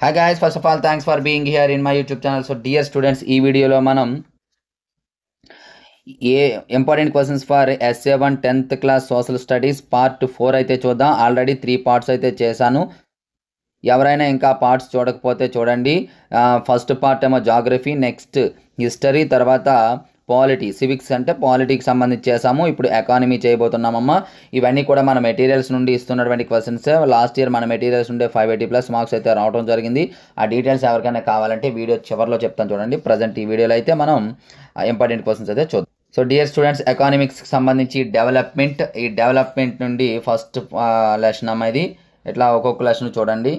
Hi guys, first of all thanks for being here in my YouTube channel. So dear students, ఈ వీడియోలో మనం important questions for SA1 10th class social studies part 4 అయితే చూద్దాం. Already 3 parts అయితే చేశాను. ఎవరైనా ఇంకా పార్ట్స్ చూడకపోతే చూడండి. ఫస్ట్ పార్ట్ ఏమో జాగ్రఫీ, నెక్స్ట్ హిస్టరీ, తర్వాత పాలిటీ, సివిక్స్ అంటే పాలిటీకి సంబంధించి చేసాము. ఇప్పుడు ఎకానమీ చేయబోతున్నామమ్మా. ఇవన్నీ కూడా మన మెటీరియల్స్ నుండి ఇస్తున్నటువంటి క్వశ్చన్స్. లాస్ట్ ఇయర్ మన మెటీరియల్స్ నుండి 580+ మార్క్స్ అయితే రావడం జరిగింది. ఆ డీటెయిల్స్ ఎవరికైనా కావాలంటే వీడియో చివరిలో చెప్తాను చూడండి. ప్రజెంట్ ఈ వీడియోలో అయితే మనం ఇంపార్టెంట్ క్వశ్చన్స్ అయితే చూద్దాం. సో డియర్ స్టూడెంట్స్, ఎకానమిక్స్కి సంబంధించి ఈ డెవలప్మెంట్ నుండి ఫస్ట్ లెసన్ అమ్మ ఇది. ఇట్లా ఒక్కొక్క లెసన్ చూడండి.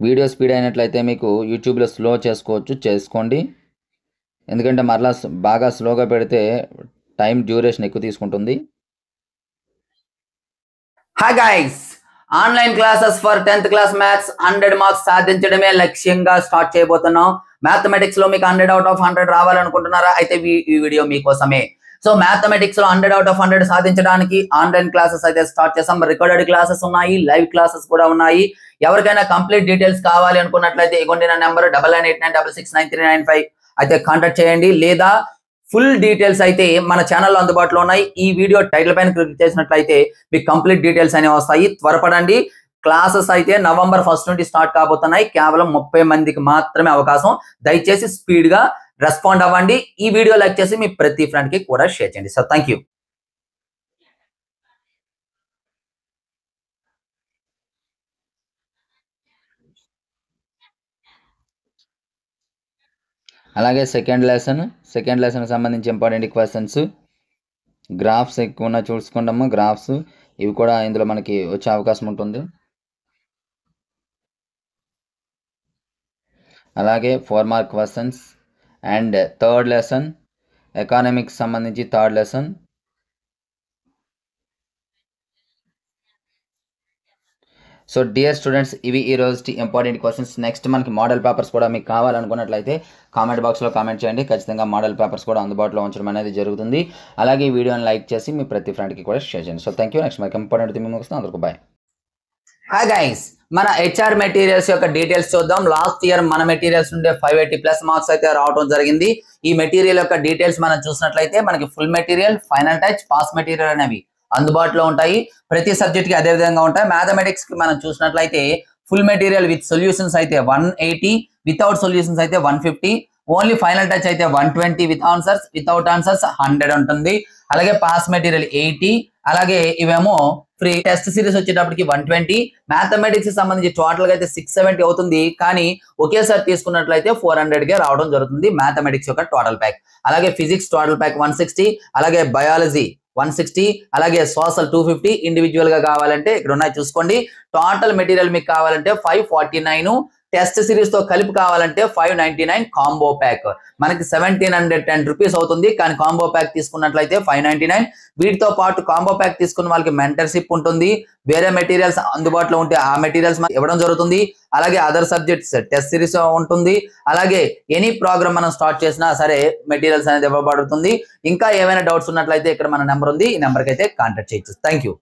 వీడియో స్పీడ్ అయినట్లయితే మీకు యూట్యూబ్లో స్లో చేసుకోండి. ఎందుకంటే మరలా బాగా స్లోగా పెడితే టైం డ్యూరేషన్ ఎక్కువ తీసుకుంటుంది. Hi guys, online classes for 10th class maths 100 marks సాధించడమే లక్ష్యంగా స్టార్ట్ చేయబోతున్నాం. మ్యాథమెటిక్స్ లో మీకు 100 out of 100 రావాలనుకుంటున్నారా? అయితే ఈ వీడియో మీకోసమే. సో మ్యాథమెటిక్స్ లో 100 out of 100 సాధించడానికి ఆన్లైన్ క్లాసెస్ అయితే స్టార్ట్ చేసాం. రికార్డెడ్ క్లాసెస్ ఉన్నాయి, లైవ్ క్లాసెస్ కూడా ఉన్నాయి. ఎవరికైనా కంప్లీట్ డీటెయిల్స్ కావాలి అనుకున్నట్లయితే ఇగోండి నా నెంబర్ 9989669395 అయితే కాంటాక్ట్ చేయండి. లేదా ఫుల్ డీటెయిల్స్ అయితే మన ఛానల్లో అందుబాటులో ఉన్నాయి. ఈ వీడియో టైటిల్ పైన క్లిక్ చేసినట్లయితే మీకు కంప్లీట్ డీటెయిల్స్ అనేవి వస్తాయి. త్వరపడండి. క్లాసెస్ అయితే November 1st నుండి స్టార్ట్ కాబోతున్నాయి. కేవలం 30 మందికి మాత్రమే అవకాశం. దయచేసి స్పీడ్ గా రెస్పాండ్ అవ్వండి. ఈ వీడియో లైక్ చేసి మీ ప్రతి ఫ్రెండ్ కి కూడా షేర్ చేయండి. So thank you. అలాగే సెకండ్ లెసన్ సంబంధించి ఇంపార్టెంట్ క్వశ్చన్స్, గ్రాఫ్స్ ఎక్కువ చూసుకుంటాము. గ్రాఫ్స్ ఇవి కూడా ఇందులో మనకి వచ్చే అవకాశం ఉంటుంది. అలాగే 4 mark questions and third lesson economics సంబంధించి third lesson. So dear students, ఇవి ఈ రోజు ఇంపార్టెంట్ క్వశ్చన్స్. నెక్స్ట్ మనకి మోడల్ పేపర్స్ కూడా మీకు కావాలనుకున్నట్లయితే కామెంట్ బాక్స్లో కామెంట్ చేయండి. ఖచ్చితంగా మోడల్ పేపర్స్ కూడా అందుబాటులో ఉంచడం అనేది జరుగుతుంది. అలాగే ఈ వీడియోని లైక్ చేసి మీ ప్రతి ఫ్రెండ్కి కూడా షేర్ చేయండి. So thank you. నెక్స్ట్ మనకి ఇంపార్టెంట్ మేము వస్తాం. అందరికీ బాయ్. హాయ్ గైస్, మన HR మెటీరియల్స్ యొక్క డీటెయిల్స్ చూద్దాం. లాస్ట్ ఇయర్ మన మెటీరియల్స్ నుండి 580+ మార్క్స్ అయితే రావడం జరిగింది. ఈ మెటీరియల్ యొక్క డీటెయిల్స్ మనం చూసినట్లయితే మనకి full material, final touch, pass material అనేవి అందుబాటులో ఉంటాయి. ప్రతి సబ్జెక్ట్ కి అదే విధంగా ఉంటాయి. మ్యాథమెటిక్స్ కి మనం చూసినట్లయితే ఫుల్ మెటీరియల్ విత్ సొల్యూషన్స్ అయితే 180, వితౌట్ సొల్యూషన్స్ అయితే 150, ఓన్లీ ఫైనల్ టచ్ అయితే 120, వితౌట్ ఆన్సర్స్ 100 ఉంటుంది. అలాగే పాస్ మెటీరియల్ 80, అలాగే ఇవేమో ఫ్రీ. టెస్ట్ సిరీస్ వచ్చేటప్పటికి 120. మ్యాథమెటిక్స్ సంబంధించి టోటల్ గా అయితే 670 అవుతుంది. కానీ ఒకేసారి తీసుకున్నట్లయితే 400 కే రావడం జరుగుతుంది మ్యాథమెటిక్స్ యొక్క టోటల్ ప్యాక్. అలాగే ఫిజిక్స్ టోటల్ ప్యాక్ 160, అలాగే బయాలజీ 160, అలాగే సోషల్ 250. ఇండివిజువల్ గా కావాలంటే ఇక్కడ ఉన్నాయి చూసుకోండి. టోటల్ మెటీరియల్ మీకు కావాలంటే 549, టెస్ట్ సిరీస్ తో కలిపి కావాలంటే 599 కాంబో ప్యాక్. మనకి 1710 రూపీస్ అవుతుంది. కానీ కాంబో ప్యాక్ తీసుకున్నట్లయితే 599. వీటితో పాటు కాంబో ప్యాక్ తీసుకున్న వాళ్ళకి మెంటర్షిప్ ఉంటుంది. వేరే మెటీరియల్స్ అందుబాటులో ఉంటే ఆ మెటీరియల్స్ ఇవ్వడం జరుగుతుంది. అలాగే అదర్ సబ్జెక్ట్స్ టెస్ట్ సిరీస్ ఉంటుంది. అలాగే ఎనీ ప్రోగ్రామ్ మనం స్టార్ట్ చేసినా సరే మెటీరియల్స్ అనేది ఇవ్వబడుతుంది. ఇంకా ఏమైనా డౌట్స్ ఉన్నట్లయితే ఇక్కడ మన నెంబర్ ఉంది. ఈ నెంబర్కి అయితే కాంటాక్ట్ చేయొచ్చు. Thank you.